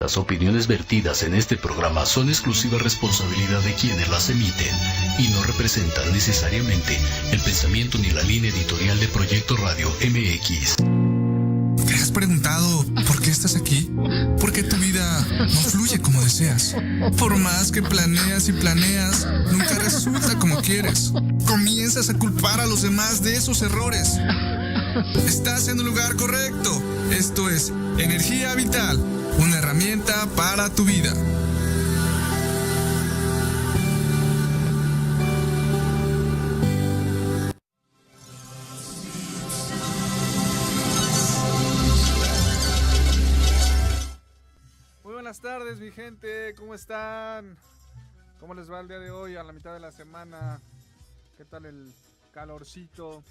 Las opiniones vertidas en este programa son exclusiva responsabilidad de quienes las emiten y no representan necesariamente el pensamiento ni la línea editorial de Proyecto Radio MX. ¿Te has preguntado por qué estás aquí? ¿Por qué tu vida no fluye como deseas? Por más que planeas y planeas, nunca resulta como quieres. Comienzas a culpar a los demás de esos errores. Estás en el lugar correcto. Esto es Energía Vital, una herramienta para tu vida. Muy buenas tardes, mi gente, ¿cómo están? ¿Cómo les va el día de hoy, a la mitad de la semana? ¿Qué tal el calorcito?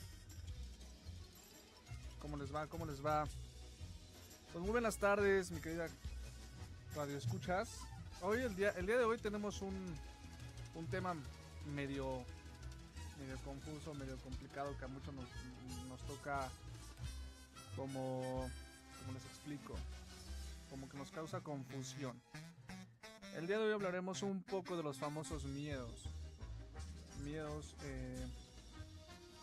¿Cómo les va? ¿Cómo les va? Pues muy buenas tardes, mi querida Radio Escuchas. Hoy, el día de hoy tenemos un tema medio confuso, medio complicado, que a muchos nos toca como les explico, como que nos causa confusión. El día de hoy hablaremos un poco de los famosos miedos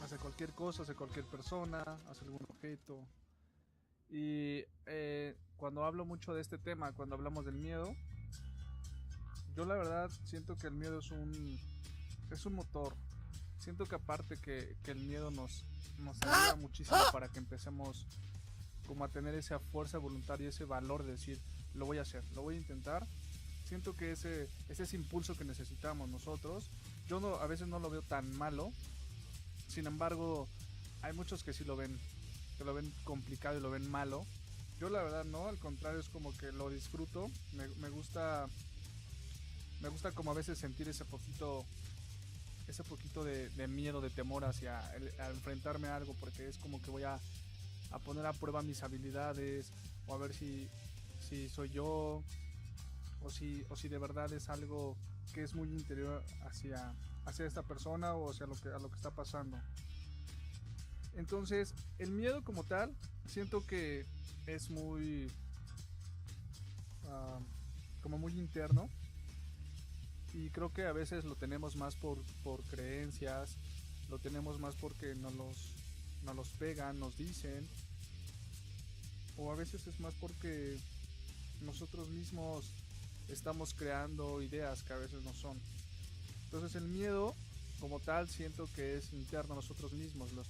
hacia cualquier cosa, hacia cualquier persona, hacia algún objeto. Y cuando hablo mucho de este tema, cuando hablamos del miedo, yo la verdad siento que el miedo es un motor. Siento que aparte que el miedo nos ayuda muchísimo para que empecemos como a tener esa fuerza voluntaria, ese valor de decir, lo voy a hacer, lo voy a intentar. Siento que ese es ese impulso que necesitamos nosotros. Yo a veces no lo veo tan malo. Sin embargo, hay muchos que sí lo ven complicado y lo ven malo. Yo la verdad no, al contrario, es como que lo disfruto. Me gusta como a veces sentir ese poquito de miedo, de temor hacia enfrentarme a algo, porque es como que voy a poner a prueba mis habilidades, o a ver si soy yo, o si de verdad es algo que es muy interior hacia esta persona o hacia a lo que está pasando. Entonces, el miedo como tal, siento que es muy como muy interno, y creo que a veces lo tenemos más por creencias, lo tenemos más porque nos los pegan, nos dicen, o a veces es más porque nosotros mismos estamos creando ideas que a veces no son. Entonces el miedo como tal siento que es interno a nosotros mismos, le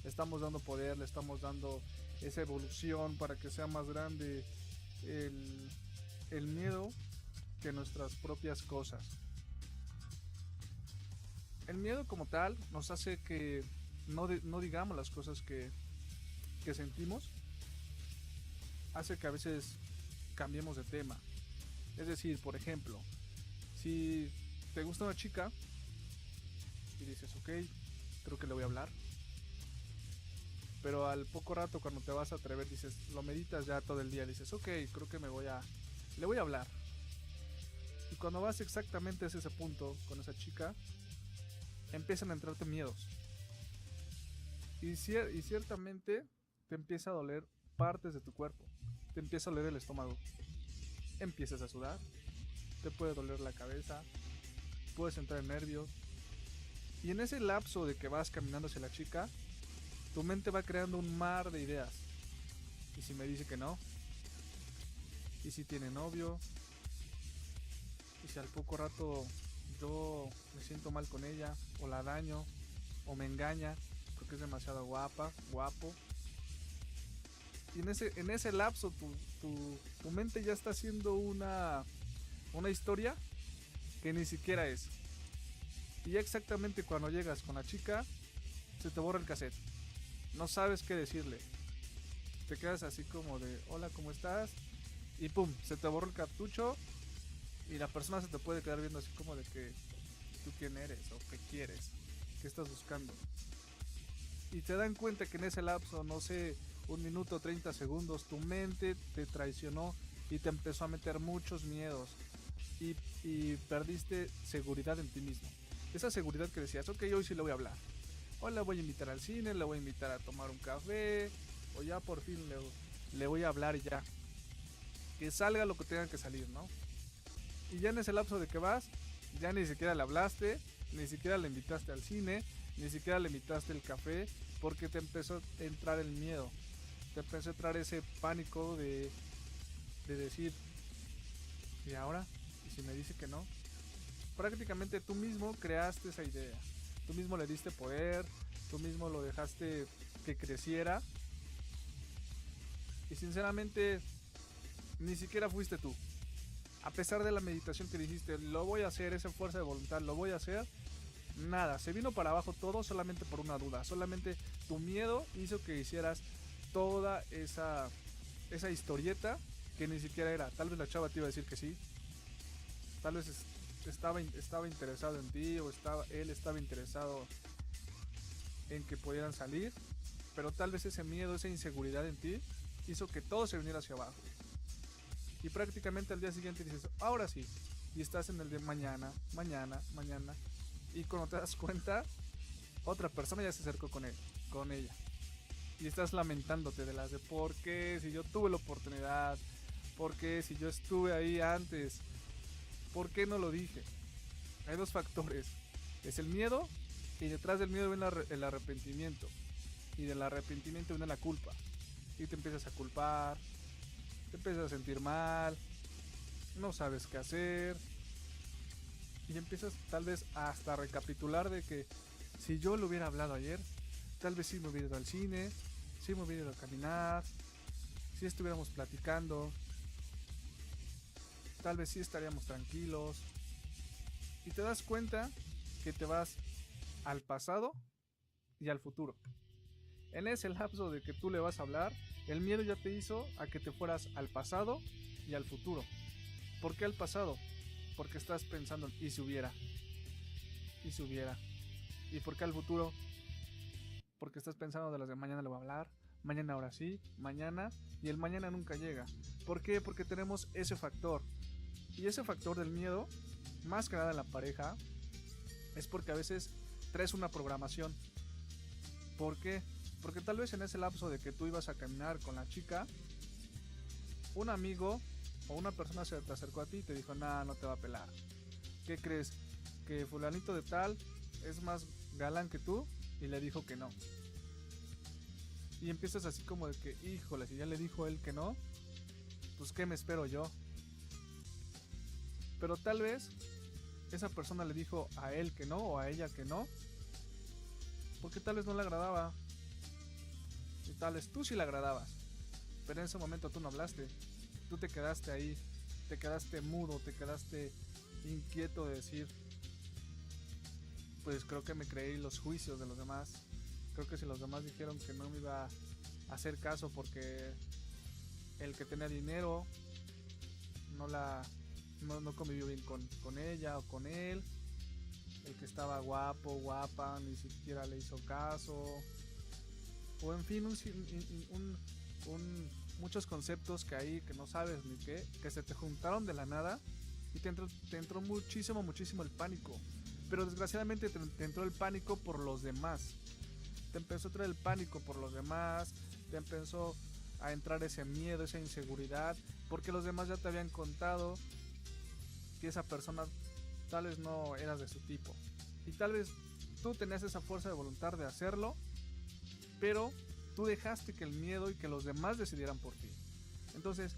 estamos dando poder, le estamos dando esa evolución para que sea más grande el miedo que nuestras propias cosas. El miedo como tal nos hace que no digamos las cosas que sentimos, hace que a veces cambiemos de tema. Es decir, por ejemplo, si te gusta una chica y dices, ok, creo que le voy a hablar, pero al poco rato, cuando te vas a atrever, dices, lo meditas ya todo el día, dices, ok, creo que le voy a hablar. Y cuando vas exactamente a ese punto con esa chica, empiezan a entrarte miedos, y ciertamente te empieza a doler partes de tu cuerpo, te empieza a doler el estómago, empiezas a sudar, te puede doler la cabeza, puedes entrar en nervios. Y en ese lapso de que vas caminando hacia la chica, tu mente va creando un mar de ideas. ¿Y si me dice que no? ¿Y si tiene novio? ¿Y si al poco rato yo me siento mal con ella, o la daño, o me engaña porque es demasiado guapo? Y en ese lapso tu mente ya está haciendo una historia que ni siquiera es. Y ya exactamente cuando llegas con la chica, se te borra el cassette. No sabes qué decirle. Te quedas así como de, hola, ¿cómo estás? Y pum, se te borra el cartucho, y la persona se te puede quedar viendo así como de que, ¿tú quién eres? ¿O qué quieres? ¿Qué estás buscando? Y te dan cuenta que en ese lapso, no sé, 1 minuto, 30 segundos, tu mente te traicionó y te empezó a meter muchos miedos, y perdiste seguridad en ti mismo. Esa seguridad que decías, ok, hoy sí le voy a hablar, hoy la voy a invitar al cine, le voy a invitar a tomar un café, o ya por fin le voy a hablar y ya. que salga lo que tenga que salir, ¿no? Y ya en ese lapso de que vas, ya ni siquiera le hablaste, ni siquiera le invitaste al cine, ni siquiera le invitaste el café, porque te empezó a entrar el miedo, te empezó a entrar ese pánico de decir, ¿y ahora? ¿Y si me dice que no? Prácticamente tú mismo creaste esa idea, tú mismo le diste poder, tú mismo lo dejaste que creciera, y sinceramente ni siquiera fuiste tú. A pesar de la meditación que dijiste, lo voy a hacer, esa fuerza de voluntad, lo voy a hacer, nada, se vino para abajo todo solamente por una duda, solamente tu miedo hizo que hicieras toda esa historieta que ni siquiera era. Tal vez la chava te iba a decir que sí, tal vez estaba interesado en ti, o él estaba interesado en que pudieran salir, pero tal vez ese miedo, esa inseguridad en ti hizo que todo se viniera hacia abajo. Y prácticamente al día siguiente dices, ahora sí, y estás en el de mañana, y cuando te das cuenta, otra persona ya se acercó con ella, y estás lamentándote de las de por qué, si yo tuve la oportunidad, por qué, si yo estuve ahí antes, por qué no lo dije. Hay dos factores, es el miedo, y detrás del miedo viene el arrepentimiento, y del arrepentimiento viene la culpa, y te empiezas a culpar, te empiezas a sentir mal, no sabes qué hacer, y empiezas tal vez hasta a recapitular de que si yo le hubiera hablado ayer, tal vez sí me hubiera ido al cine, sí me hubiera ido a caminar, si estuviéramos platicando, tal vez sí estaríamos tranquilos, y te das cuenta que te vas al pasado y al futuro. En ese lapso de que tú le vas a hablar, el miedo ya te hizo a que te fueras al pasado y al futuro. ¿Por qué al pasado? Porque estás pensando en ¿y si hubiera? ¿Y si hubiera? ¿Y por qué al futuro? Porque estás pensando de las de mañana le voy a hablar, mañana ahora sí, mañana, y el mañana nunca llega. ¿Por qué? Porque tenemos ese factor. Y ese factor del miedo, más que nada en la pareja, es porque a veces traes una programación. ¿Por qué? Porque tal vez en ese lapso de que tú ibas a caminar con la chica, un amigo o una persona se te acercó a ti y te dijo, nah, no te va a pelar. ¿Qué crees? Que fulanito de tal es más galán que tú, y le dijo que no. Y empiezas así como de que, híjole, si ya le dijo él que no, pues ¿qué me espero yo? Pero tal vez esa persona le dijo a él que no, o a ella que no, porque tal vez no le agradaba, y tal vez tú sí le agradabas, pero en ese momento tú no hablaste, tú te quedaste ahí, te quedaste mudo, te quedaste inquieto de decir, pues creo que me creí los juicios de los demás, creo que si los demás dijeron que no me iba a hacer caso porque el que tenía dinero no convivió bien con ella o con él, el que estaba guapo, guapa, ni siquiera le hizo caso, o en fin, muchos conceptos que hay que no sabes ni qué, que se te juntaron de la nada y te entró muchísimo el pánico. Pero desgraciadamente te entró el pánico por los demás, te empezó a entrar el pánico por los demás, te empezó a entrar ese miedo, esa inseguridad, porque los demás ya te habían contado que esa persona tal vez no eras de su tipo, y tal vez tú tenías esa fuerza de voluntad de hacerlo, pero tú dejaste que el miedo y que los demás decidieran por ti. Entonces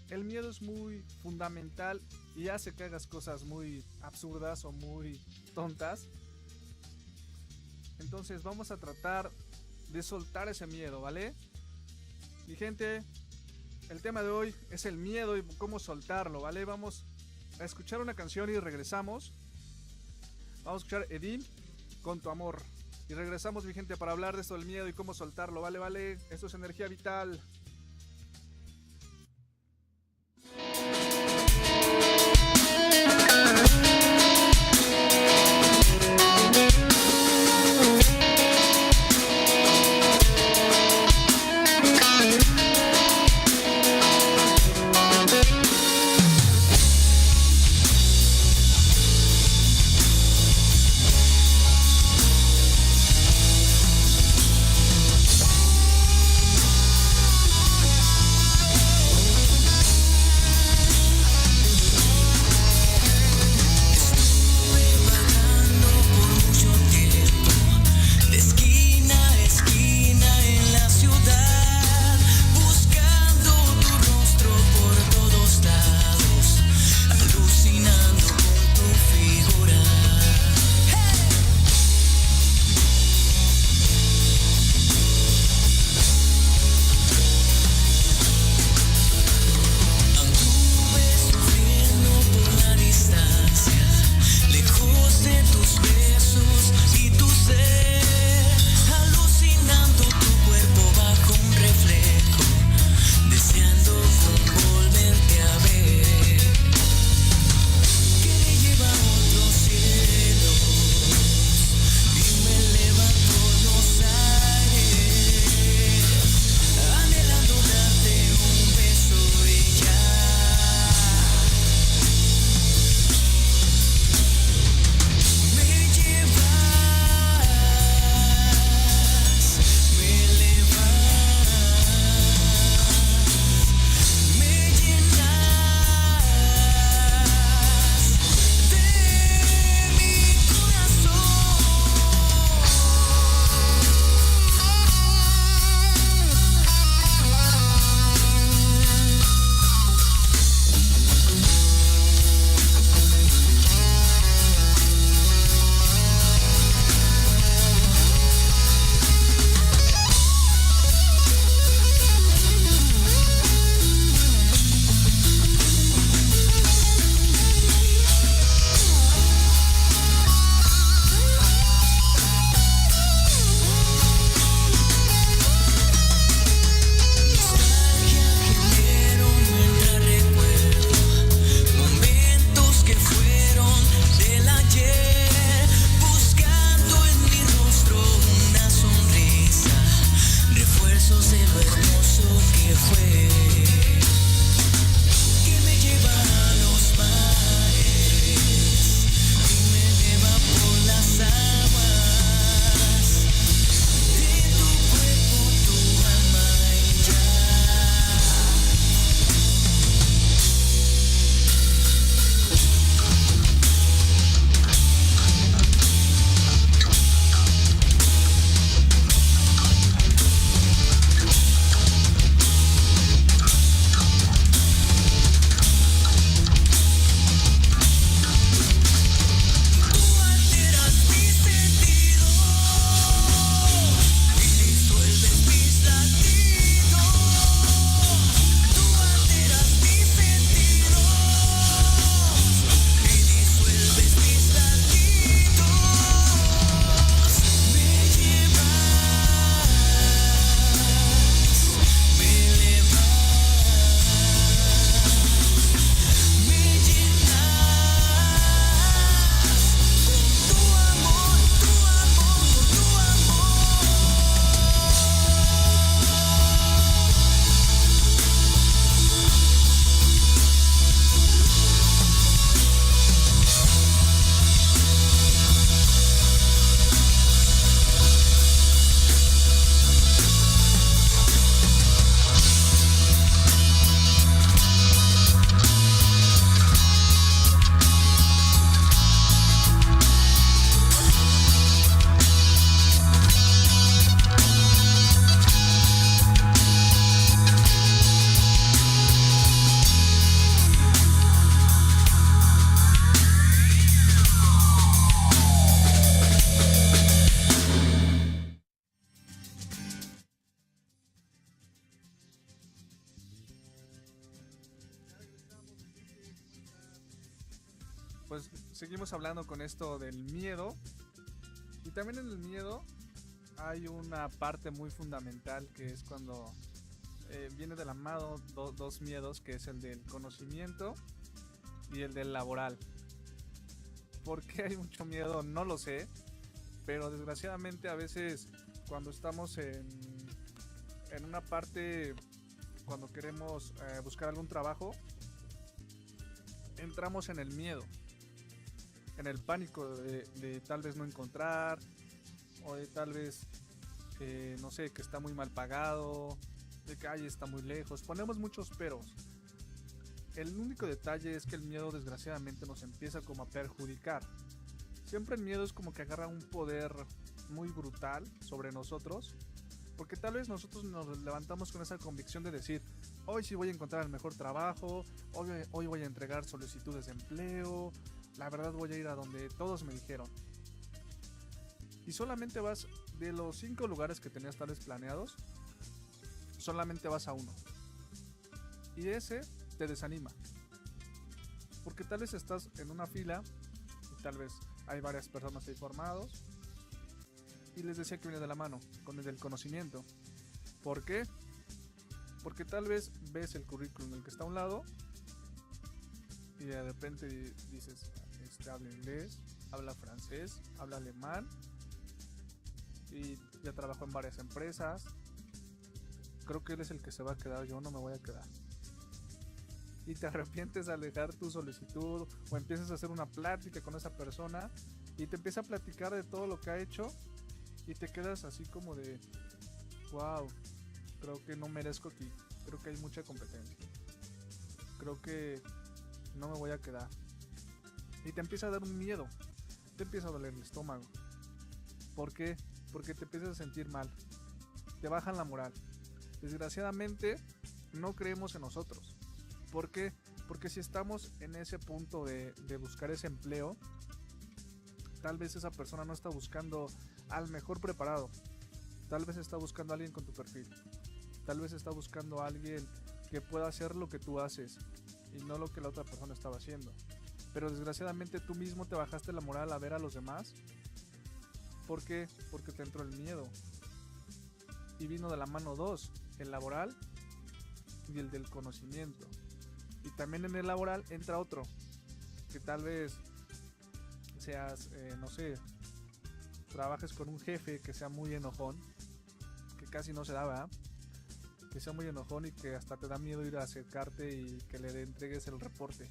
el miedo es muy fundamental y hace que hagas cosas muy absurdas o muy tontas. Entonces vamos a tratar de soltar ese miedo, ¿vale? Mi gente, el tema de hoy es el miedo y cómo soltarlo, ¿vale? Vamos a escuchar una canción y regresamos. Vamos a escuchar Edín con Tu Amor. Y regresamos, mi gente, para hablar de esto del miedo y cómo soltarlo, ¿vale? Esto es Energía Vital. pues seguimos hablando con esto del miedo. Y también en el miedo hay una parte muy fundamental que es cuando viene de la mano dos miedos, que es el del conocimiento y el del laboral. ¿Por qué hay mucho miedo? No lo sé, pero desgraciadamente a veces cuando estamos en una parte, cuando queremos buscar algún trabajo, entramos en el miedo, en el pánico de tal vez no encontrar, o de tal vez, no sé, que está muy mal pagado, de que ay, está muy lejos. Ponemos muchos peros. El único detalle es que el miedo desgraciadamente nos empieza como a perjudicar. Siempre el miedo es como que agarra un poder muy brutal sobre nosotros, porque tal vez nosotros nos levantamos con esa convicción de decir, hoy sí voy a encontrar el mejor trabajo, hoy voy a entregar solicitudes de empleo, la verdad voy a ir a donde todos me dijeron. Y solamente vas, de los 5 lugares que tenías tal vez planeados, solamente vas a uno. Y ese te desanima. Porque tal vez estás en una fila y tal vez hay varias personas ahí formados. Y les decía que viene de la mano con el del conocimiento. ¿Por qué? Porque tal vez ves el currículum del que está a un lado y de repente dices, habla inglés, habla francés, habla alemán y ya trabajó en varias empresas. Creo que él es el que se va a quedar, yo no me voy a quedar. Y te arrepientes al dejar tu solicitud o empiezas a hacer una plática con esa persona y te empieza a platicar de todo lo que ha hecho y te quedas así como de wow, creo que no merezco aquí, creo que hay mucha competencia, creo que no me voy a quedar. Y te empieza a dar un miedo, te empieza a doler el estómago. ¿Por qué? Porque te empiezas a sentir mal, te bajan la moral. Desgraciadamente no creemos en nosotros. ¿Por qué? Porque si estamos en ese punto de buscar ese empleo, tal vez esa persona no está buscando al mejor preparado, tal vez está buscando a alguien con tu perfil, tal vez está buscando a alguien que pueda hacer lo que tú haces y no lo que la otra persona estaba haciendo. Pero desgraciadamente tú mismo te bajaste la moral a ver a los demás. ¿Por qué? Porque te entró el miedo. Y vino de la mano dos, el laboral y el del conocimiento. Y también en el laboral entra otro, que tal vez seas, no sé, trabajes con un jefe que sea muy enojón, que casi no se da, ¿verdad? Que sea muy enojón y que hasta te da miedo ir a acercarte y que le entregues el reporte.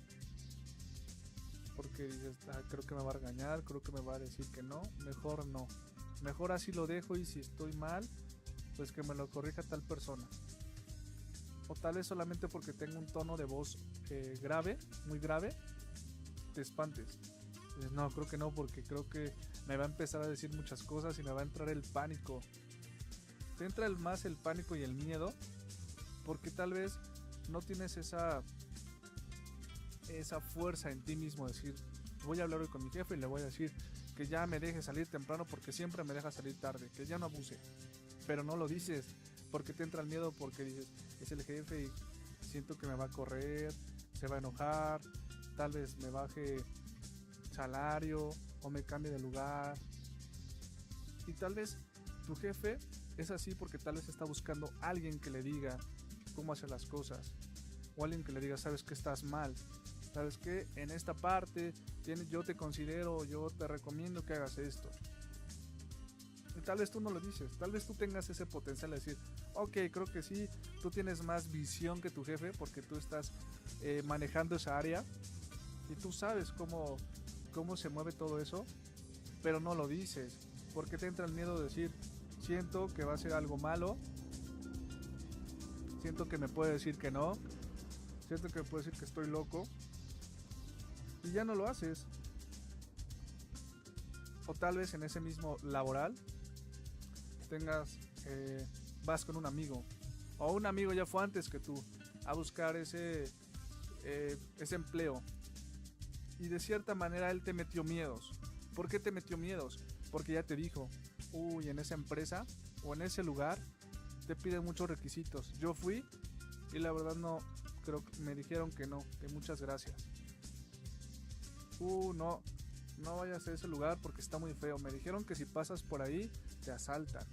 Porque dices, creo que me va a regañar, creo que me va a decir que no, mejor no. Mejor así lo dejo y si estoy mal, pues que me lo corrija tal persona. O tal vez solamente porque tengo un tono de voz grave, muy grave, te espantes. Dices, no, creo que no, porque creo que me va a empezar a decir muchas cosas y me va a entrar el pánico. Te entra más el pánico y el miedo, porque tal vez no tienes esa fuerza en ti mismo, decir, voy a hablar hoy con mi jefe y le voy a decir que ya me deje salir temprano porque siempre me deja salir tarde, que ya no abuse. Pero no lo dices porque te entra el miedo, porque dices, es el jefe y siento que me va a correr, se va a enojar, tal vez me baje salario o me cambie de lugar. Y tal vez tu jefe es así porque tal vez está buscando a alguien que le diga cómo hacer las cosas, o alguien que le diga, sabes que estás mal, sabes que en esta parte yo te considero, yo te recomiendo que hagas esto. Y tal vez tú no lo dices, tal vez tú tengas ese potencial de decir, ok, creo que sí, tú tienes más visión que tu jefe porque tú estás manejando esa área y tú sabes cómo se mueve todo eso, pero no lo dices porque te entra el miedo de decir, siento que va a ser algo malo, siento que me puede decir que no, siento que me puede decir que estoy loco, y ya no lo haces. O tal vez en ese mismo laboral vas con un amigo, o un amigo ya fue antes que tú a buscar ese empleo, y de cierta manera él te metió miedos. ¿Por qué te metió miedos? Porque ya te dijo, uy, en esa empresa o en ese lugar te piden muchos requisitos. Yo fui y la verdad no, creo que me dijeron que no, que muchas gracias. no, no vayas a ese lugar porque está muy feo. Me dijeron que si pasas por ahí te asaltan.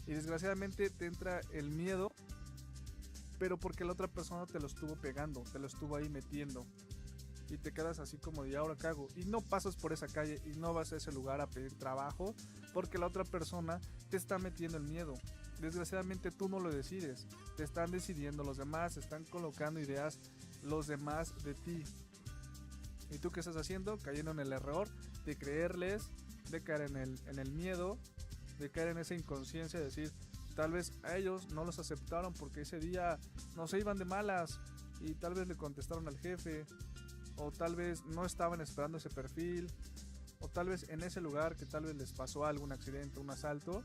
Y desgraciadamente te entra el miedo, pero porque la otra persona te lo estuvo pegando, te lo estuvo ahí metiendo. Y te quedas así como de ahora qué hago. Y no pasas por esa calle y no vas a ese lugar a pedir trabajo porque la otra persona te está metiendo el miedo. Desgraciadamente tú no lo decides, te están decidiendo los demás, están colocando ideas los demás de ti. ¿Y tú qué estás haciendo? Cayendo en el error de creerles, de caer en el miedo, de caer en esa inconsciencia de decir, tal vez a ellos no los aceptaron porque ese día no se iban de malas y tal vez le contestaron al jefe, o tal vez no estaban esperando ese perfil, o tal vez en ese lugar que tal vez les pasó algún accidente, un asalto,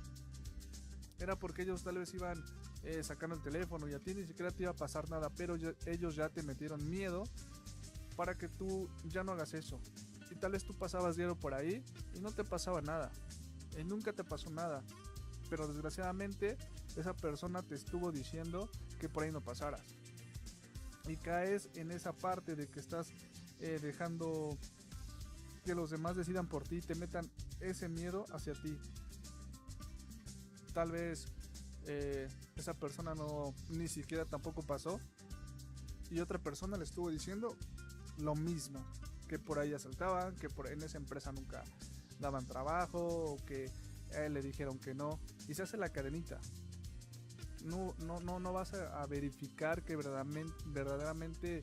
era porque ellos tal vez iban sacando el teléfono y a ti ni siquiera te iba a pasar nada, pero ellos ya te metieron miedo para que tú ya no hagas eso. Y tal vez tú pasabas diario por ahí y no te pasaba nada, y nunca te pasó nada, pero desgraciadamente esa persona te estuvo diciendo que por ahí no pasaras. Y caes en esa parte de que estás dejando que los demás decidan por ti, te metan ese miedo hacia ti. Tal vez esa persona no ni siquiera tampoco pasó y otra persona le estuvo diciendo lo mismo, que por ahí asaltaban, que en esa empresa nunca daban trabajo, o que a él le dijeron que no, y se hace la cadenita. No vas a verificar que verdaderamente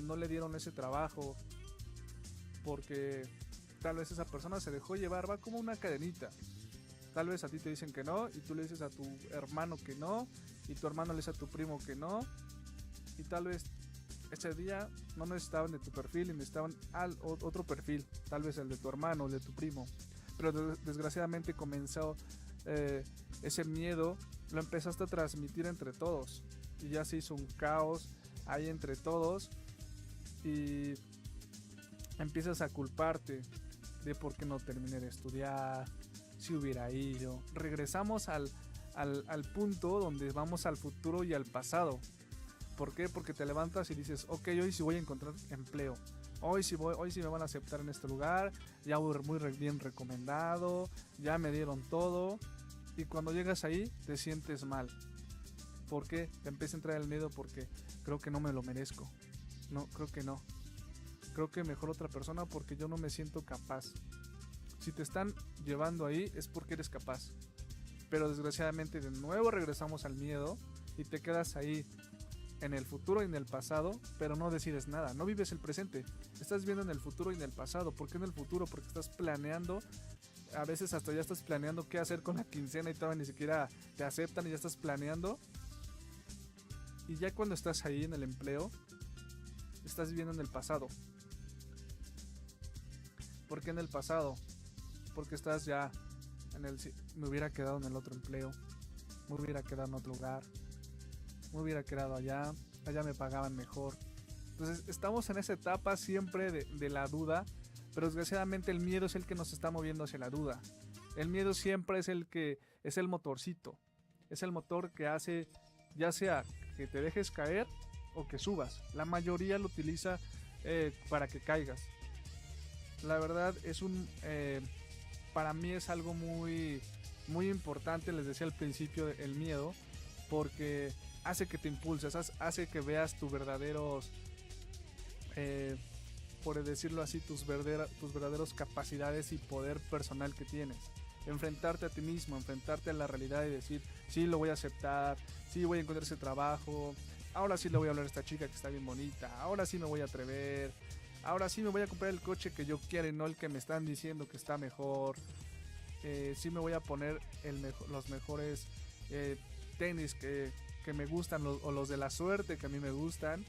no le dieron ese trabajo, porque tal vez esa persona se dejó llevar, va como una cadenita. Tal vez a ti te dicen que no y tú le dices a tu hermano que no, y tu hermano le dice a tu primo que no, y tal vez ese día no necesitaban de tu perfil y necesitaban otro perfil, tal vez el de tu hermano, el de tu primo, pero desgraciadamente comenzó ese miedo, lo empezaste a transmitir entre todos y ya se hizo un caos ahí entre todos y empiezas a culparte de por qué no terminé de estudiar, si hubiera ido. Regresamos al punto donde vamos al futuro y al pasado. ¿Por qué? Porque te levantas y dices, ok, hoy sí voy a encontrar empleo. Hoy sí me van a aceptar en este lugar. Ya voy muy bien recomendado. Ya me dieron todo. Y cuando llegas ahí te sientes mal. ¿Por qué? Te empieza a entrar el miedo porque creo que no me lo merezco. No, creo que no. Creo que mejor otra persona porque yo no me siento capaz. Si te están llevando ahí es porque eres capaz. Pero desgraciadamente de nuevo regresamos al miedo y te quedas ahí en el futuro y en el pasado, pero no decides nada, no vives el presente. Estás viendo en el futuro y en el pasado. ¿Por qué en el futuro? Porque estás planeando. A veces hasta ya estás planeando qué hacer con la quincena y todavía ni siquiera te aceptan y ya estás planeando. Y ya cuando estás ahí en el empleo, estás viviendo en el pasado. ¿Por qué en el pasado? Porque estás ya me hubiera quedado en el otro empleo, me hubiera quedado en otro lugar, me hubiera quedado allá me pagaban mejor. Entonces estamos en esa etapa siempre de la duda, pero desgraciadamente el miedo es el que nos está moviendo hacia la duda. El miedo siempre es el motorcito, es el motor que hace ya sea que te dejes caer o que subas. La mayoría lo utiliza para que caigas. La verdad es para mí es algo muy, muy importante. Les decía al principio el miedo, porque hace que te impulses, hace que veas tus verdaderos, por decirlo así, tus verdaderos capacidades y poder personal que tienes. Enfrentarte a ti mismo, enfrentarte a la realidad y decir, sí, lo voy a aceptar, sí, voy a encontrar ese trabajo, ahora sí le voy a hablar a esta chica que está bien bonita, ahora sí me voy a atrever, ahora sí me voy a comprar el coche que yo quiero y no el que me están diciendo que está mejor, sí me voy a poner los mejores tenis que me gustan, o los de la suerte que a mí me gustan,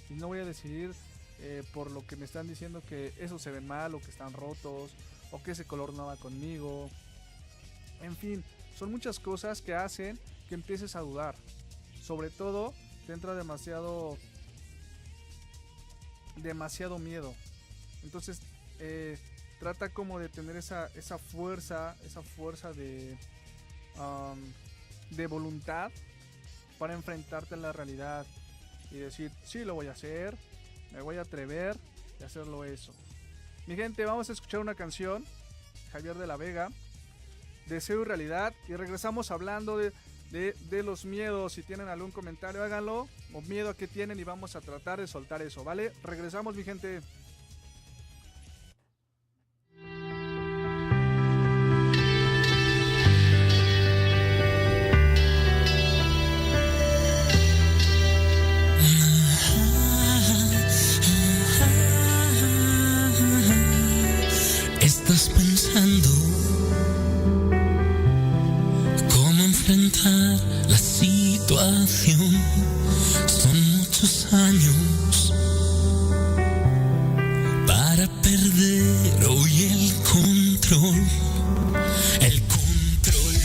y no voy a decidir por lo que me están diciendo que esos se ven mal o que están rotos o que ese color no va conmigo. En fin, son muchas cosas que hacen que empieces a dudar. Sobre todo te entra demasiado miedo. Entonces trata como de tener esa fuerza de voluntad para enfrentarte a la realidad y decir, sí, lo voy a hacer, me voy a atrever y hacerlo eso. Mi gente, vamos a escuchar una canción, Javier de la Vega, Deseo y Realidad, y regresamos hablando de los miedos. Si tienen algún comentario, háganlo, o miedo a qué tienen, y vamos a tratar de soltar eso, ¿vale? Regresamos, mi gente. Estás pensando cómo enfrentar la situación. Son muchos años para perder hoy el control. El control.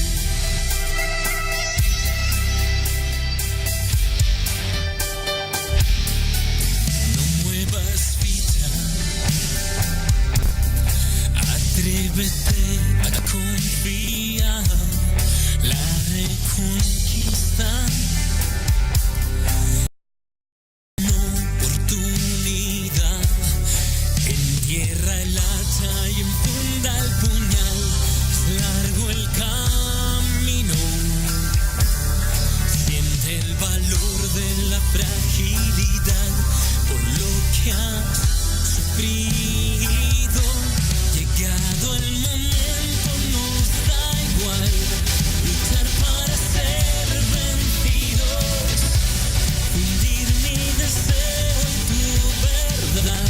No muevas ficha. Atrévete a confiar, la reconquista, una oportunidad. Entierra el hacha y enfunda el puñal. Es largo el camino. Siente el valor de la fragilidad por lo que has sufrido. Llegado el momento, nos da igual luchar para ser vencidos, fundir mi deseo en tu verdad.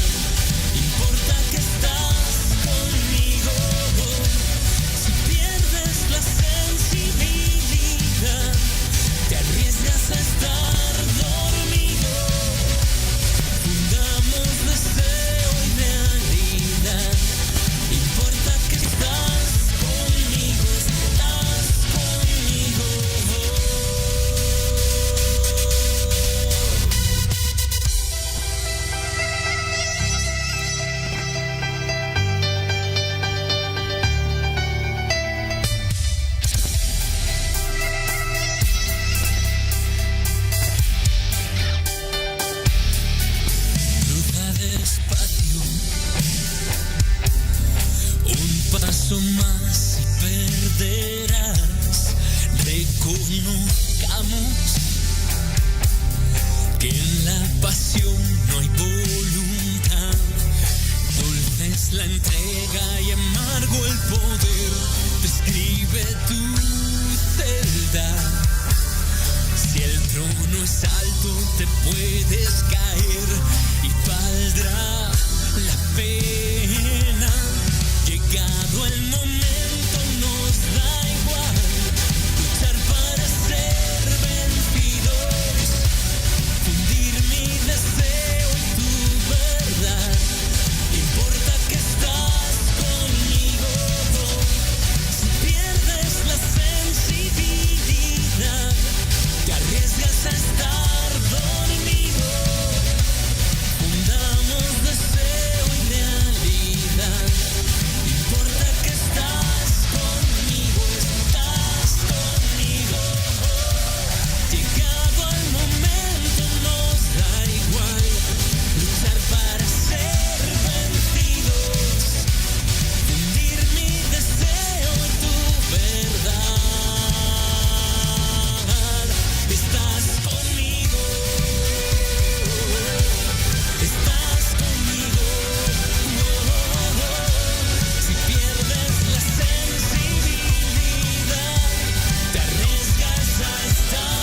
Importa que estás conmigo. Si pierdes la sensibilidad, te arriesgas a estar dormido. Fundamos deseo y realidad. Importa que estás conmigo, estás conmigo. Cruza despacio. Un paso más y perderás. Reconozcamos que en la pasión no hay voluntad. Dulce es la entrega y amargo el poder. Describe tu celda. Si el trono es alto, te puedes caer y valdrá la pena. Llegado el momento, nos da igual luchar para ser vencidos, fundir mi deseo y tu verdad. Importa que estás conmigo. Si pierdes la sensibilidad, te arriesgas a estar dormido. Fundamos deseo y realidad. Importa que estás conmigo, estás conmigo. Llegado el momento, nos da igual luchar para ser vencidos, fundir mi deseo en tu verdad. Estás conmigo, estás conmigo. Si pierdes la sensibilidad, te arriesgas a estar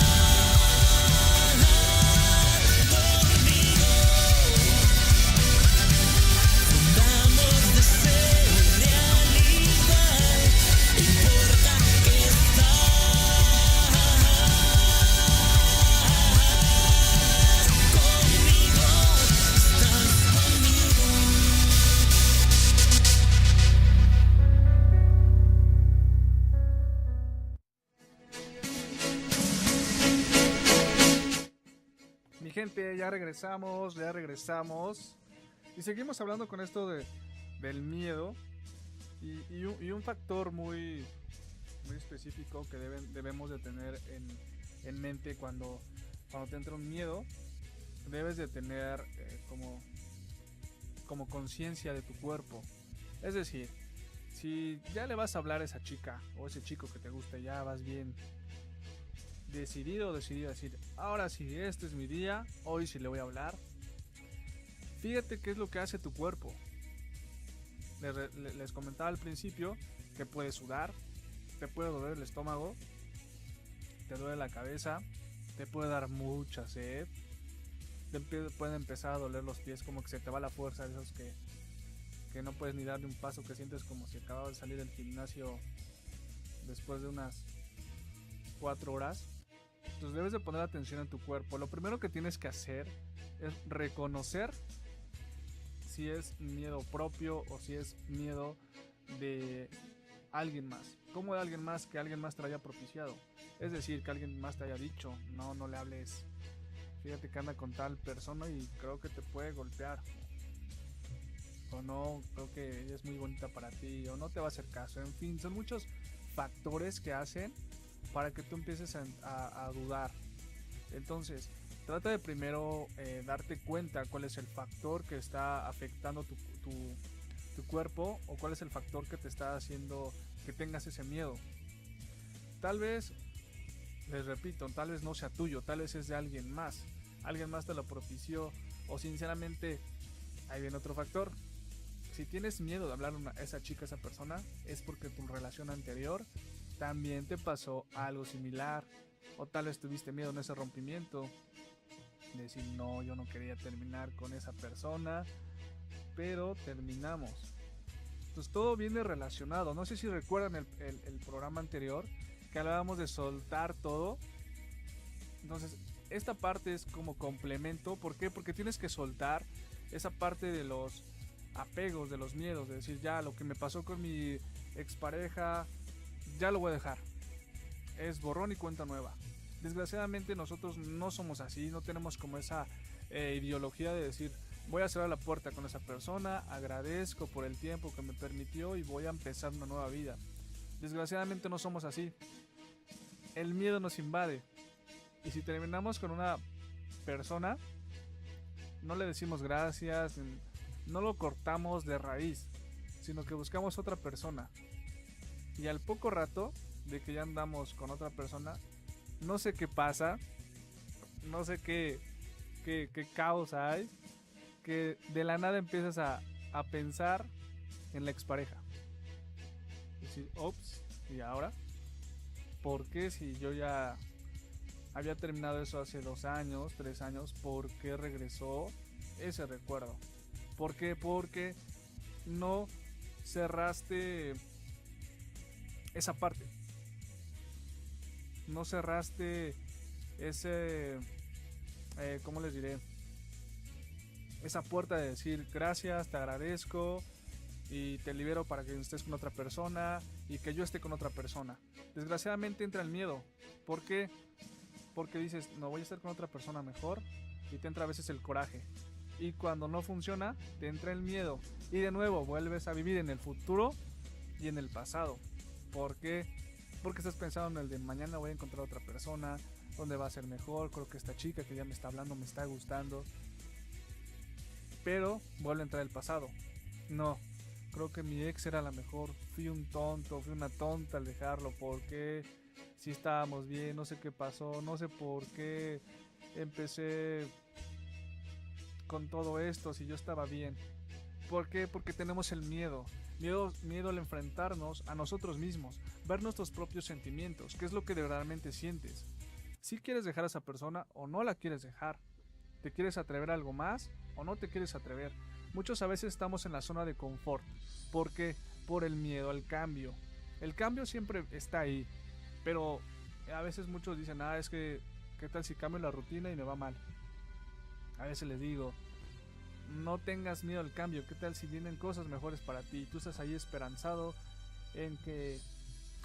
dormido. Fundamos deseo y realidad. Importa que estás conmigo, estás conmigo. Mi gente, ya regresamos. Y seguimos hablando con esto del miedo. Y un factor muy específico que debemos de tener en mente cuando te entra un miedo. Debes de tener como conciencia de tu cuerpo. Es decir, si ya le vas a hablar a esa chica o ese chico que te gusta, ya vas bien decidido o decidida a decir, ahora sí, este es mi día, hoy sí le voy a hablar. Fíjate qué es lo que hace tu cuerpo. Les comentaba al principio que puedes sudar, te puede doler el estómago, te duele la cabeza, te puede dar mucha sed, te pueden empezar a doler los pies, como que se te va la fuerza, de esos que no puedes ni dar de un paso, que sientes como si acababas de salir del gimnasio después de unas 4 horas. Entonces debes de poner atención en tu cuerpo. Lo primero que tienes que hacer es reconocer si es miedo propio o si es miedo de alguien más. ¿Cómo de alguien más? Que alguien más te lo haya propiciado. Es decir, que alguien más te haya dicho, no le hables. Fíjate que anda con tal persona y creo que te puede golpear. O no, creo que ella es muy bonita para ti. O no te va a hacer caso. En fin, son muchos factores que hacen para que tú empieces a dudar. Entonces, trata de primero darte cuenta cuál es el factor que está afectando tu cuerpo, o cuál es el factor que te está haciendo que tengas ese miedo. Tal vez, les repito, tal vez no sea tuyo, tal vez es de alguien más. Alguien más te lo propició, o sinceramente, ahí viene otro factor. Si tienes miedo de hablar a esa chica, a esa persona, es porque en tu relación anterior también te pasó algo similar, o tal vez tuviste miedo en ese rompimiento, de decir, no, yo no quería terminar con esa persona, pero terminamos. Entonces todo viene relacionado. No sé si recuerdan el programa anterior que hablábamos de soltar todo. Entonces esta parte es como complemento. ¿Por qué? Porque tienes que soltar esa parte de los apegos, de los miedos, de decir, ya lo que me pasó con mi expareja, ya lo voy a dejar. Es borrón y cuenta nueva. Desgraciadamente nosotros no somos así, no tenemos como esa ideología de decir, voy a cerrar la puerta con esa persona, agradezco por el tiempo que me permitió y voy a empezar una nueva vida. Desgraciadamente no somos así. El miedo nos invade. Y si terminamos con una persona, no le decimos gracias, no lo cortamos de raíz, sino que buscamos otra persona. Y al poco rato de que ya andamos con otra persona, no sé qué pasa, no sé qué caos hay, que de la nada empiezas a pensar en la expareja. Es decir, ops, ¿y ahora? ¿Por qué si yo ya había terminado eso hace 2 años, 3 años? ¿Por qué regresó ese recuerdo? ¿Por qué? Porque no cerraste esa parte. No cerraste ese, ¿cómo les diré? Esa puerta de decir gracias, te agradezco y te libero para que estés con otra persona y que yo esté con otra persona. Desgraciadamente entra el miedo. ¿Por qué? Porque dices, no, voy a estar con otra persona mejor, y te entra a veces el coraje. Y cuando no funciona, te entra el miedo. Y de nuevo vuelves a vivir en el futuro y en el pasado. ¿Por qué? Porque estás pensando en el de mañana voy a encontrar otra persona, donde va a ser mejor, creo que esta chica que ya me está hablando me está gustando. Pero vuelve a entrar el pasado. No, creo que mi ex era la mejor, fui un tonto, fui una tonta al dejarlo, porque si estábamos bien, no sé qué pasó, no sé por qué empecé con todo esto si yo estaba bien. ¿Por qué? Porque tenemos el miedo al enfrentarnos a nosotros mismos, ver nuestros propios sentimientos, qué es lo que de verdaderamente sientes. Si quieres dejar a esa persona o no la quieres dejar, ¿te quieres atrever a algo más o no te quieres atrever? Muchos a veces estamos en la zona de confort. ¿Por qué? Por el miedo al cambio. El cambio siempre está ahí, pero a veces muchos dicen, es que ¿qué tal si cambio la rutina y me va mal? A veces les digo, no tengas miedo al cambio. ¿Qué tal si vienen cosas mejores para ti? Tú estás ahí esperanzado en que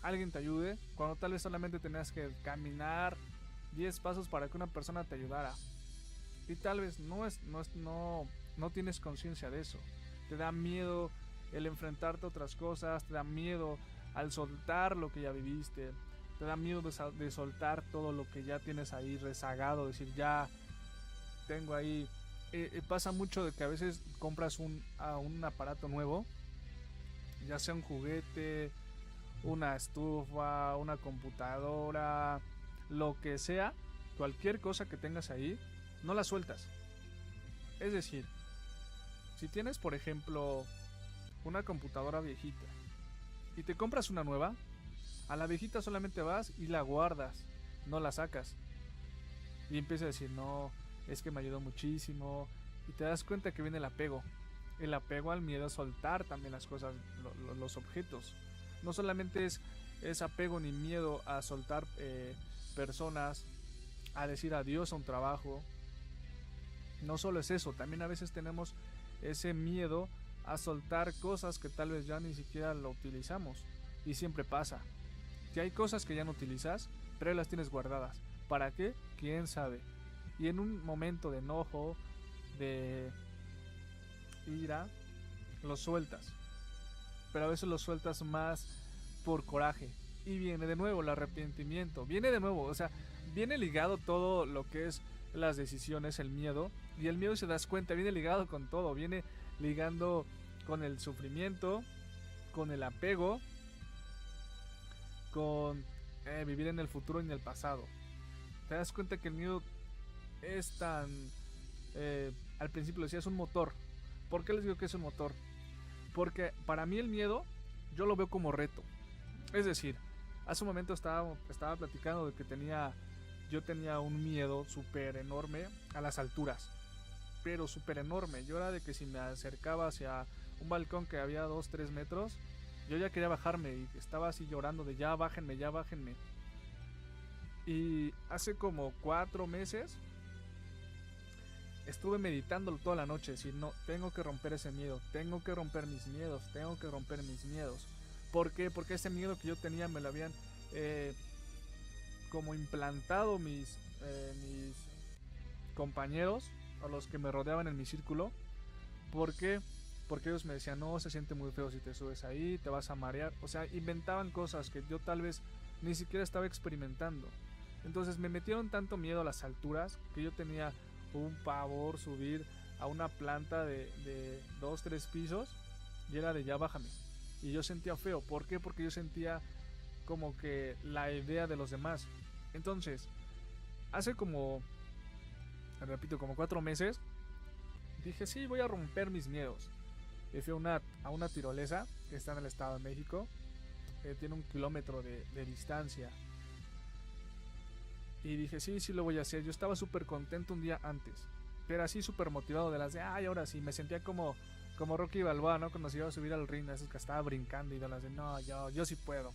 alguien te ayude, cuando tal vez solamente tenías que caminar 10 pasos para que una persona te ayudara. Y tal vez no tienes conciencia de eso. Te da miedo el enfrentarte a otras cosas, te da miedo al soltar lo que ya viviste, te da miedo de soltar todo lo que ya tienes ahí rezagado, decir, ya tengo ahí pasa mucho de que a veces compras un aparato nuevo, ya sea un juguete, una estufa, una computadora, lo que sea, cualquier cosa que tengas ahí, no la sueltas. Es decir, si tienes, por ejemplo, una computadora viejita y te compras una nueva, a la viejita solamente vas y la guardas, no la sacas. Y empiezas a decir, no, es que me ayudó muchísimo. Y te das cuenta que viene el apego. El apego al miedo a soltar también las cosas, los objetos. No solamente es apego ni miedo a soltar personas, a decir adiós a un trabajo. No solo es eso, también a veces tenemos ese miedo a soltar cosas que tal vez ya ni siquiera lo utilizamos. Y siempre pasa. Que hay cosas que ya no utilizas, pero las tienes guardadas. ¿Para qué? ¿Quién sabe? Y en un momento de enojo, de ira, lo sueltas. Pero a veces lo sueltas más por coraje. Y viene de nuevo el arrepentimiento. Viene de nuevo, o sea, viene ligado todo lo que es las decisiones, el miedo. Y el miedo, si te das cuenta, viene ligado con todo. Viene ligando con el sufrimiento, con el apego, con vivir en el futuro y en el pasado. Te das cuenta que el miedo es tan... al principio decía, es un motor. ¿Por qué les digo que es un motor? Porque para mí el miedo, yo lo veo como reto. Es decir, hace un momento estaba platicando de que yo tenía un miedo súper enorme a las alturas. Pero súper enorme. Yo era de que si me acercaba hacia un balcón que había 2-3 metros, yo ya quería bajarme y estaba así llorando de ya bájenme, ya bájenme. Y hace como 4 meses estuve meditándolo toda la noche, decir, no, tengo que romper ese miedo, tengo que romper mis miedos, tengo que romper mis miedos. ¿Por qué? Porque ese miedo que yo tenía me lo habían como implantado mis compañeros o los que me rodeaban en mi círculo. ¿Por qué? Porque ellos me decían, no, se siente muy feo si te subes ahí, te vas a marear. O sea, inventaban cosas que yo tal vez ni siquiera estaba experimentando. Entonces me metieron tanto miedo a las alturas que yo tenía un pavor subir a una planta de 2-3 pisos y era de ya bájame. Y yo sentía feo. ¿Por qué? Porque yo sentía como que la idea de los demás. Entonces, hace como 4 meses, dije, sí, voy a romper mis miedos. Y fui a una tirolesa que está en el Estado de México. Tiene 1 kilómetro de distancia. Y dije, sí, lo voy a hacer. Yo estaba súper contento un día antes. Pero así súper motivado de las de, ay, ahora sí. Me sentía como Rocky Balboa, ¿no? Cuando se iba a subir al ring, esos que estaba brincando y de las de, no, yo sí puedo.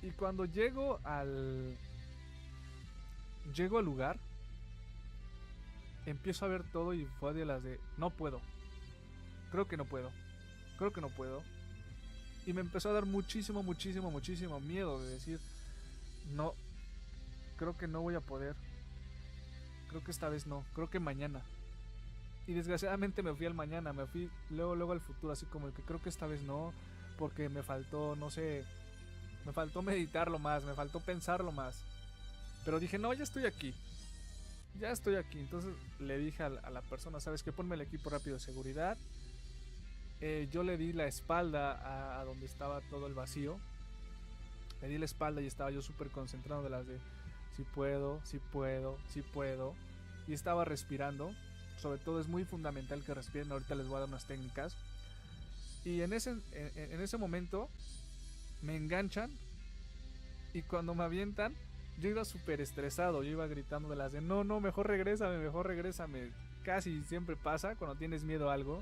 Y cuando llego al lugar, empiezo a ver todo y fue de las de, no puedo. Creo que no puedo. Y me empezó a dar muchísimo miedo de decir, no, creo que no voy a poder. Creo que esta vez no, creo que mañana. Y desgraciadamente me fui al mañana, me fui luego al futuro, así como que creo que esta vez no, porque me faltó, no sé, me faltó meditarlo más, me faltó pensarlo más. Pero dije, no, ya estoy aquí. Entonces le dije a la persona, ¿sabes qué? Ponme el equipo rápido de seguridad. Yo le di la espalda a donde estaba todo el vacío. Le di la espalda y estaba yo súper concentrado de las de sí puedo. Y estaba respirando. Sobre todo es muy fundamental que respiren. Ahorita les voy a dar unas técnicas. Y en ese momento me enganchan. Y cuando me avientan, yo iba súper estresado. Yo iba gritando de las de no, mejor regrésame. Casi siempre pasa cuando tienes miedo a algo.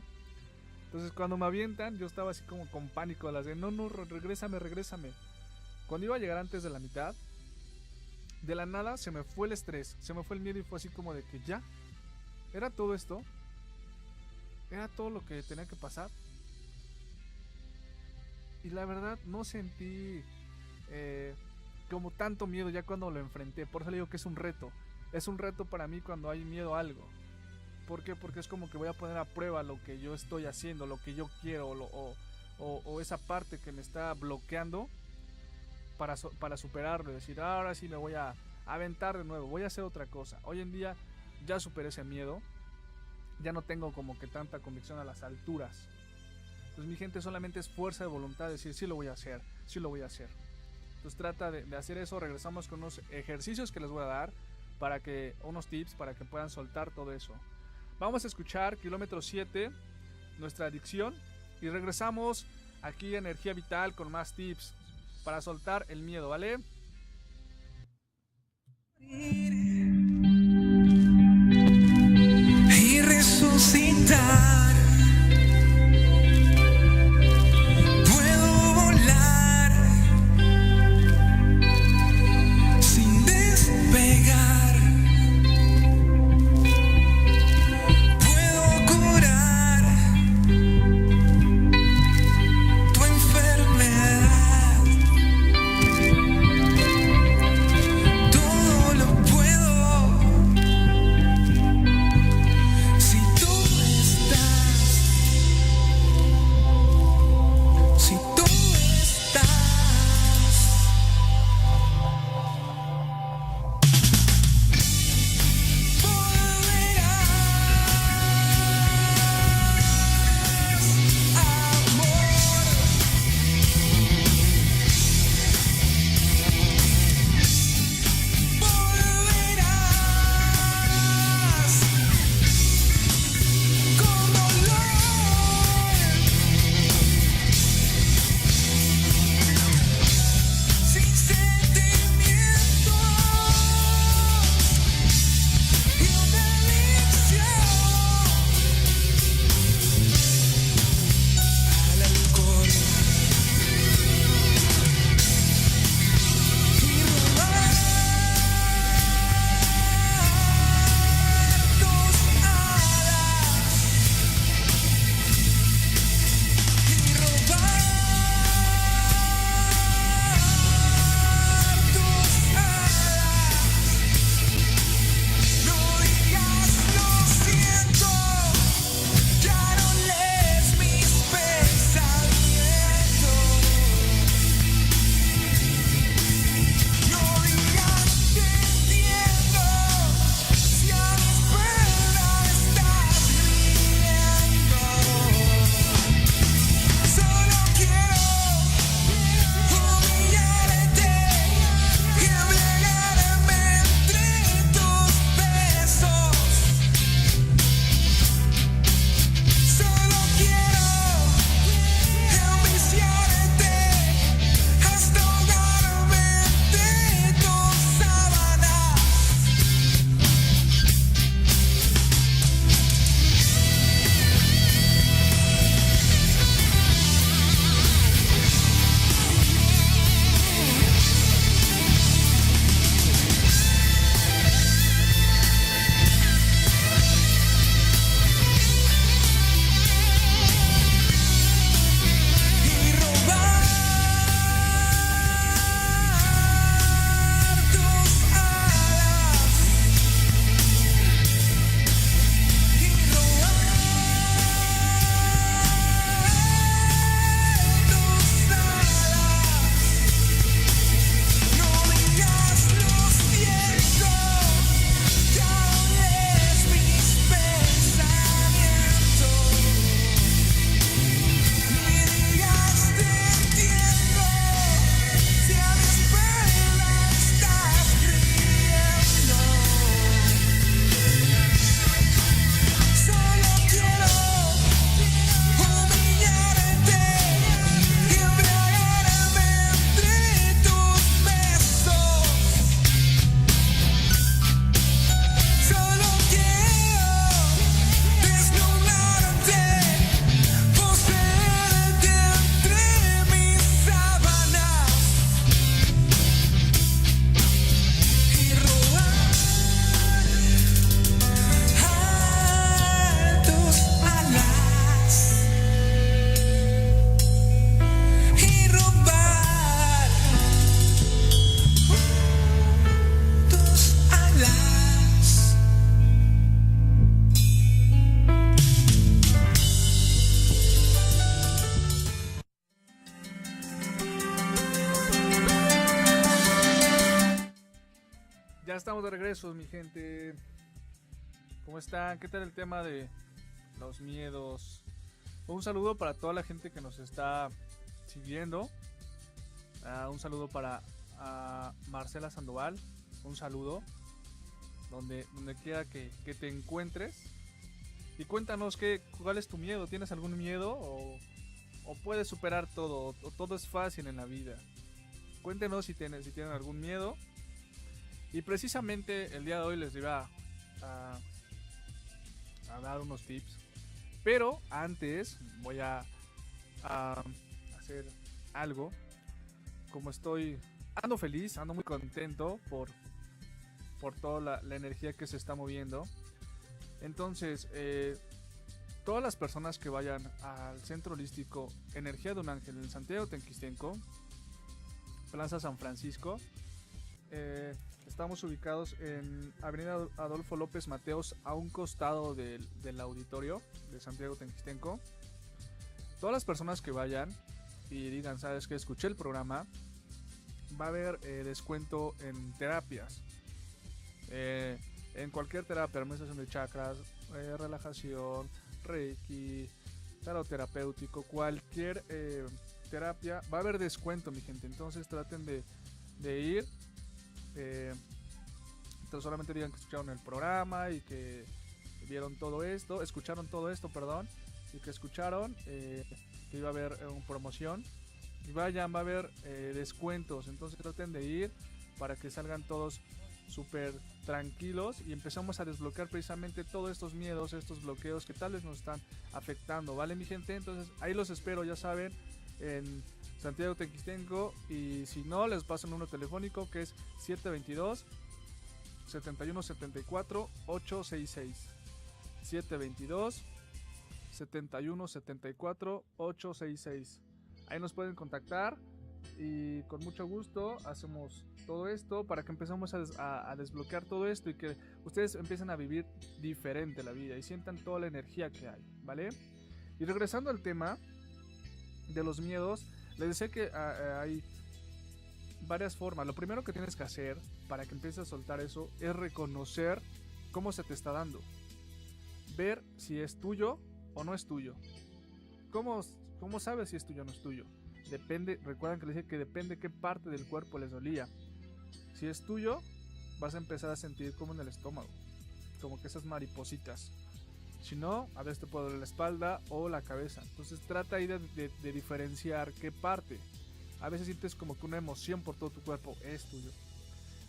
Entonces cuando me avientan, yo estaba así como con pánico. Las de no, regrésame. Cuando iba a llegar antes de la mitad, de la nada se me fue el estrés, se me fue el miedo y fue así como de que ya. ¿Era todo esto? ¿Era todo lo que tenía que pasar? Y la verdad no sentí como tanto miedo ya cuando lo enfrenté. Por eso le digo que es un reto. Es un reto para mí cuando hay miedo a algo. ¿Por qué? Porque es como que voy a poner a prueba lo que yo estoy haciendo, lo que yo quiero o esa parte que me está bloqueando para superarlo y decir, ahora sí me voy a aventar de nuevo, voy a hacer otra cosa. Hoy en día ya superé ese miedo ya no tengo como que tanta convicción a las alturas. Pues mi gente, solamente es fuerza de voluntad, decir sí lo voy a hacer, sí lo voy a hacer. Entonces trata de hacer eso. Regresamos con unos ejercicios que les voy a dar, unos tips para que puedan soltar todo eso. Vamos a escuchar Kilómetro 7, Nuestra Adicción, y regresamos aquí a Energía Vital con más tips para soltar el miedo, ¿vale? Y resucitar. Puedo volar sin despegar. Puedo curar tu enfermedad. Todo lo puedo si tú estás. Si tú estás. Volverás, amor. Volverás con dolor, sin sentimientos y una adicción al alcohol y robar tus alas y robar tus alas. No digas lo siento, ya no lees mis pensamientos. No digas te entiendo, si a mi espalda estás riendo. Solo quiero humillarte y embriagarme entre tus besos. Solo quiero enviciarte hasta ahogarme entre tus sábanas. Y robar tus alas. Y robar tus alas. No digas lo siento, ya no lees mis pensamientos. Ni digas te entiendo, si a mi espalda estás riendo. Solo quiero humillarte y embriagarme entre tus besos. Solo quiero desnudarte, poseerte entre mis sábanas y robar tus alas. Y robar tus alas. Ya estamos de regreso, mi gente. ¿Cómo están? ¿Qué tal el tema de los miedos. Un saludo para toda la gente que nos está siguiendo. Un saludo para Marcela Sandoval. Un saludo donde quiera que te encuentres. Y cuéntanos cuál es tu miedo. ¿Tienes algún miedo o puedes superar todo? O todo es fácil en la vida. Cuéntenos si tienen algún miedo. Y precisamente el día de hoy les iba a dar unos tips. Pero antes voy a hacer algo. Como ando feliz, ando muy contento por toda la energía que se está moviendo. Entonces, todas las personas que vayan al centro holístico Energía de un Ángel en Santiago Tenquistenco, Plaza San Francisco, estamos ubicados en Avenida Adolfo López Mateos, a un costado del auditorio de Santiago Tenquistenco. Todas las personas que vayan y digan, sabes que escuché el programa, va a haber descuento en terapias. En cualquier terapia, armonización de chakras, relajación, reiki, tarot terapéutico, cualquier terapia, va a haber descuento, mi gente. Entonces traten de ir. Entonces solamente digan que escucharon el programa y que vieron todo esto, escucharon todo esto, perdón, y que escucharon que iba a haber una promoción. Y vayan, va a haber descuentos. Entonces traten de ir para que salgan todos súper tranquilos y empezamos a desbloquear precisamente todos estos miedos, estos bloqueos que tal vez nos están afectando, ¿vale, mi gente? Entonces ahí los espero, ya saben, en Santiago Tenquistenco. Y si no, les paso un número telefónico que es 722 7174 866 722 7174 866. Ahí nos pueden contactar y con mucho gusto hacemos todo esto para que empecemos a desbloquear todo esto y que ustedes empiecen a vivir diferente la vida y sientan toda la energía que hay, ¿vale? Y regresando al tema de los miedos, les decía que hay varias formas. Lo primero que tienes que hacer para que empieces a soltar eso es reconocer cómo se te está dando, ver si es tuyo o no es tuyo. ¿Cómo sabes si es tuyo o no es tuyo? Depende, recuerdan que les dije que depende qué parte del cuerpo les dolía. Si es tuyo, vas a empezar a sentir como en el estómago, como que esas maripositas. Si no, a veces te puede doler la espalda o la cabeza. Entonces trata ahí de diferenciar qué parte. A veces sientes como que una emoción por todo tu cuerpo es tuyo.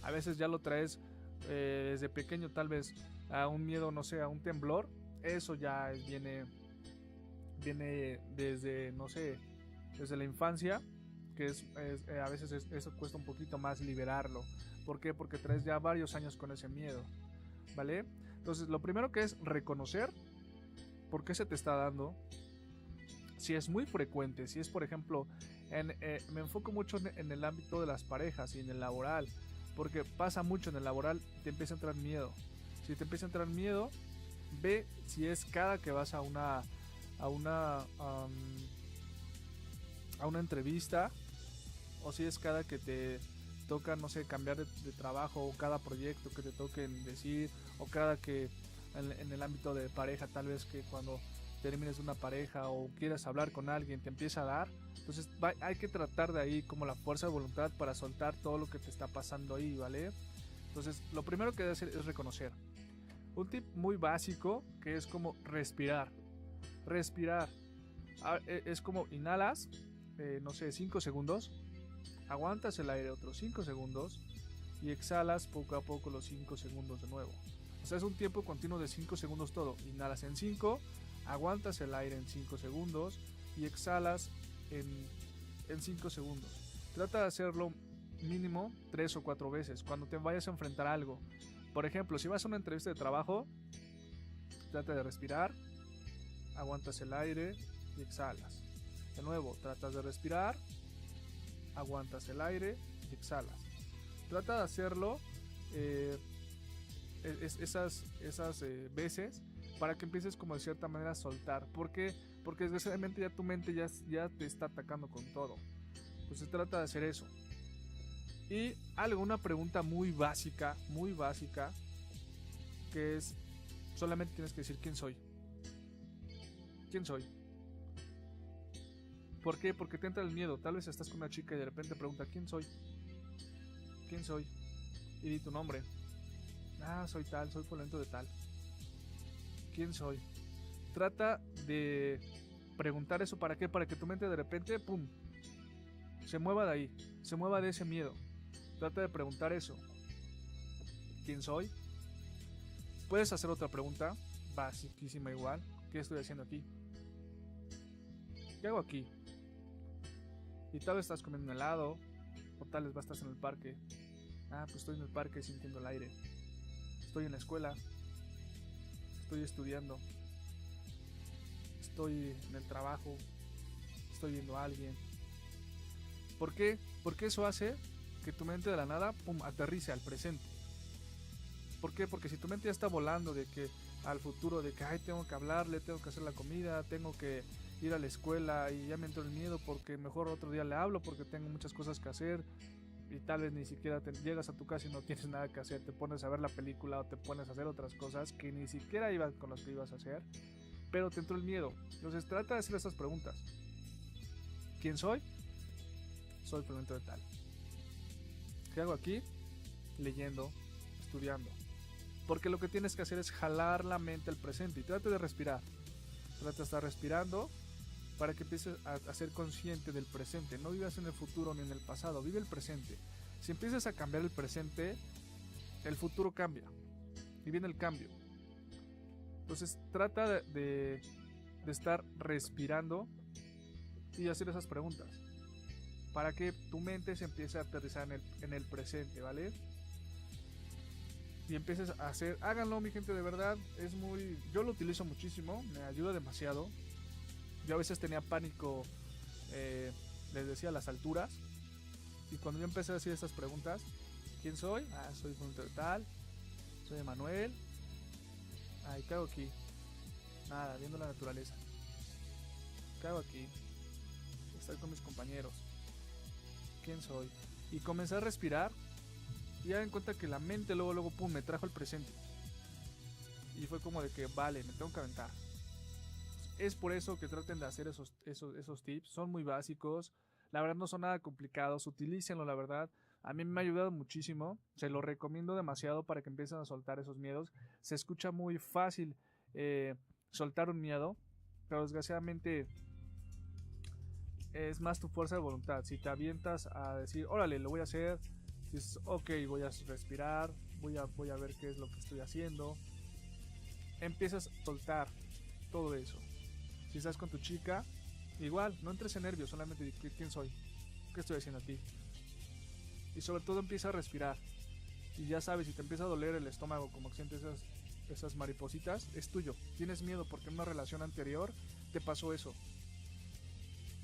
A veces ya lo traes desde pequeño, tal vez a un miedo, no sé, a un temblor. Eso ya viene desde, no sé, desde la infancia, que a veces eso cuesta un poquito más liberarlo. ¿Por qué? Porque traes ya varios años con ese miedo, ¿vale? Entonces lo primero que es reconocer por qué se te está dando. Si es muy frecuente, si es por ejemplo, me enfoco mucho en el ámbito de las parejas y en el laboral, porque pasa mucho en el laboral, te empieza a entrar miedo. Si te empieza a entrar miedo, ve si es cada que vas a una entrevista, o si es cada que te toca, no sé, cambiar de trabajo, o cada proyecto que te toquen decir, o cada que en el ámbito de pareja, tal vez que cuando termines una pareja o quieras hablar con alguien te empieza a dar. Entonces hay que tratar de ahí como la fuerza de voluntad para soltar todo lo que te está pasando ahí, ¿vale? Entonces lo primero que debes hacer es reconocer. Un tip muy básico que es como respirar. Es como inhalas, no sé, 5 segundos, aguantas el aire otros 5 segundos y exhalas poco a poco los 5 segundos de nuevo. O sea, es un tiempo continuo de 5 segundos todo. Inhalas en 5, aguantas el aire en 5 segundos y exhalas en 5 segundos. Trata de hacerlo mínimo 3 o 4 veces cuando te vayas a enfrentar a algo. Por ejemplo, si vas a una entrevista de trabajo, trata de respirar, aguantas el aire y exhalas. De nuevo, tratas de respirar, aguantas el aire y exhalas. Trata de hacerlo esas veces para que empieces como de cierta manera a soltar. ¿Por qué? Porque desgraciadamente ya tu mente ya te está atacando con todo. Entonces trata de hacer eso. Y una pregunta muy básica, que es, solamente tienes que decir quién soy. ¿Quién soy? ¿Por qué? Porque te entra el miedo. Tal vez estás con una chica y de repente pregunta, ¿quién soy? ¿Quién soy? Y di tu nombre. Ah, soy tal, soy fulanito de tal. ¿Quién soy? Trata de preguntar eso. ¿Para qué? Para que tu mente de repente, pum, se mueva de ahí, se mueva de ese miedo. Trata de preguntar eso. ¿Quién soy? Puedes hacer otra pregunta, basiquísima igual. ¿Qué estoy haciendo aquí? ¿Qué hago aquí? Y tal vez estás comiendo un helado, o tal vez estás en el parque. Ah, pues estoy en el parque sintiendo el aire. Estoy en la escuela. Estoy estudiando. Estoy en el trabajo. Estoy viendo a alguien. ¿Por qué? Porque eso hace que tu mente de la nada, pum, aterrice al presente. ¿Por qué? Porque si tu mente ya está volando de que al futuro, de que ay, tengo que hablarle, tengo que hacer la comida, tengo que ir a la escuela y ya me entró el miedo porque mejor otro día le hablo porque tengo muchas cosas que hacer y tal vez ni siquiera llegas a tu casa y no tienes nada que hacer, te pones a ver la película o te pones a hacer otras cosas que ni siquiera ibas con las que ibas a hacer, pero te entró el miedo. Entonces trata de hacer esas preguntas. ¿Quién soy? Soy fulanito de tal. ¿Qué hago aquí? Leyendo, estudiando. Porque lo que tienes que hacer es jalar la mente al presente y trata de respirar. Trata de estar respirando para que empieces a ser consciente del presente. No vivas en el futuro ni en el pasado, vive el presente. Si empiezas a cambiar el presente, el futuro cambia y viene el cambio. Entonces trata de estar respirando y hacer esas preguntas para que tu mente se empiece a aterrizar en el presente, ¿vale? Y empieces a hacer, háganlo mi gente, de verdad, yo lo utilizo muchísimo, me ayuda demasiado. Yo a veces tenía pánico, les decía, a las alturas, y cuando yo empecé a decir estas preguntas, ¿quién soy? Ah, soy fulanito de tal, soy Emanuel. Ay, ¿qué hago aquí? Nada, viendo la naturaleza. ¿Qué hago aquí? Estoy con mis compañeros. ¿Quién soy? Y comencé a respirar. Y ya en cuenta que la mente luego, pum, me trajo al presente. Y fue como de que, vale, me tengo que aventar. Es por eso que traten de hacer esos tips. Son muy básicos. La verdad no son nada complicados. Utilícenlo, la verdad. A mí me ha ayudado muchísimo. Se lo recomiendo demasiado para que empiecen a soltar esos miedos. Se escucha muy fácil soltar un miedo. Pero desgraciadamente es más tu fuerza de voluntad. Si te avientas a decir, órale, lo voy a hacer. Dices, ok, voy a respirar, voy a ver qué es lo que estoy haciendo. Empiezas a soltar todo eso. Si estás con tu chica, igual, no entres en nervios, solamente ¿quién soy? ¿Qué estoy haciendo aquí? Y sobre todo empieza a respirar. Y ya sabes, si te empieza a doler el estómago, como que sientes esas maripositas, es tuyo. Tienes miedo porque en una relación anterior te pasó eso.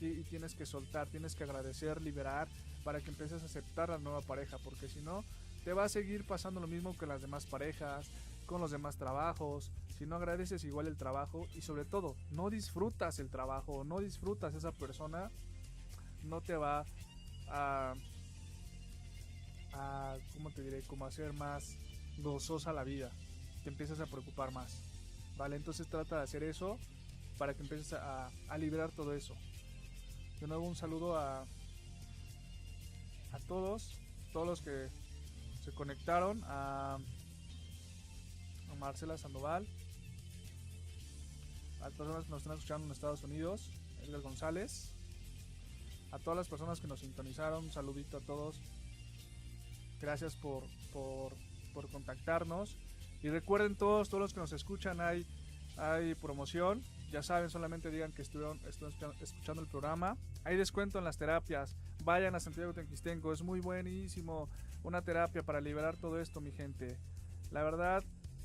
Y tienes que soltar, tienes que agradecer, liberar, para que empieces a aceptar a la nueva pareja, porque si no, te va a seguir pasando lo mismo que las demás parejas, con los demás trabajos. Si no agradeces igual el trabajo y sobre todo, no disfrutas el trabajo, no disfrutas esa persona, no te va a ¿cómo te diré? Como hacer más gozosa la vida. Te empiezas a preocupar más, ¿vale? Entonces trata de hacer eso para que empieces a liberar todo eso. De nuevo un saludo a todos los que se conectaron, a Marcela Sandoval, a las personas que nos están escuchando en Estados Unidos, Edgar González, a todas las personas que nos sintonizaron, un saludito a todos, gracias por contactarnos, y recuerden todos los que nos escuchan, hay promoción, ya saben, solamente digan que estuvieron escuchando el programa, hay descuento en las terapias. Vayan a Santiago Tenquistenco, es muy buenísimo, una terapia para liberar todo esto, mi gente. La verdad,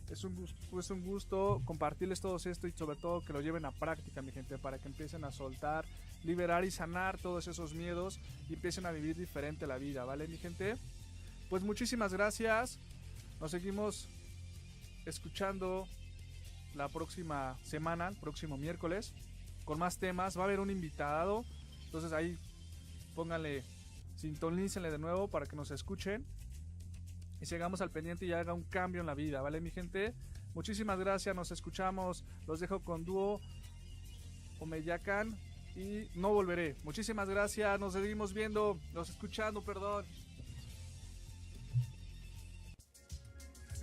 es un gusto compartirles todo esto y sobre todo que lo lleven a práctica, mi gente, para que empiecen a soltar, liberar y sanar todos esos miedos y empiecen a vivir diferente la vida, ¿vale, mi gente? Pues muchísimas gracias, nos seguimos escuchando la próxima semana, el próximo miércoles, con más temas, va a haber un invitado, entonces ahí pónganle, sintonícenle de nuevo para que nos escuchen y sigamos al pendiente y haga un cambio en la vida, ¿vale, mi gente? Muchísimas gracias, nos escuchamos, los dejo con Dúo Omeyacan y no volveré. Muchísimas gracias, nos seguimos viendo, nos escuchando, perdón.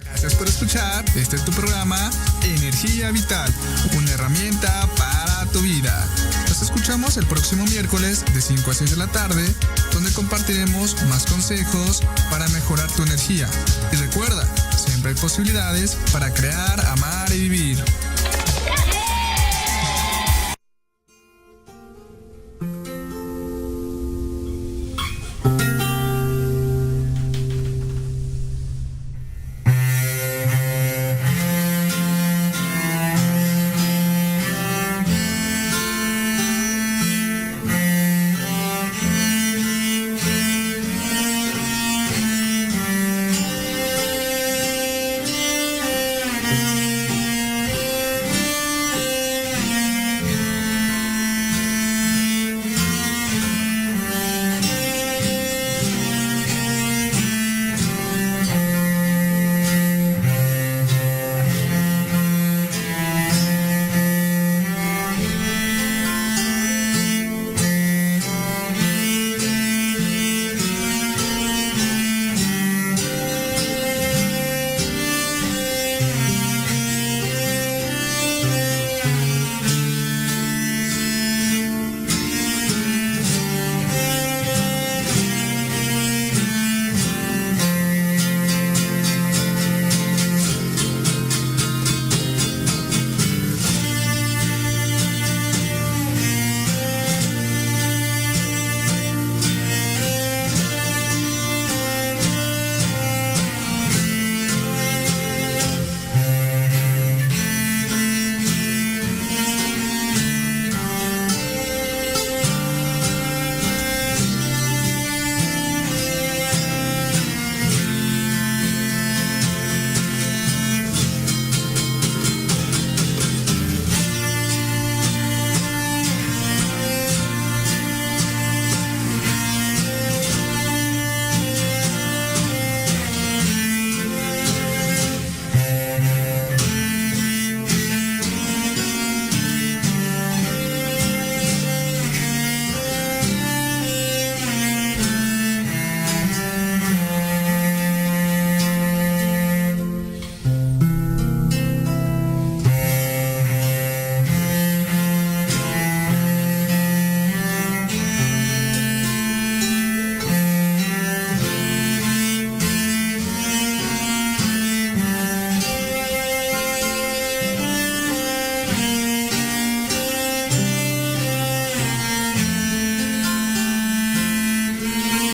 Gracias por escuchar. Este es tu programa Energía Vital, una herramienta para tu vida. Nos escuchamos el próximo miércoles de 5 a 6 de la tarde, donde compartiremos más consejos para mejorar tu energía. Y recuerda, siempre hay posibilidades para crear, amar y vivir.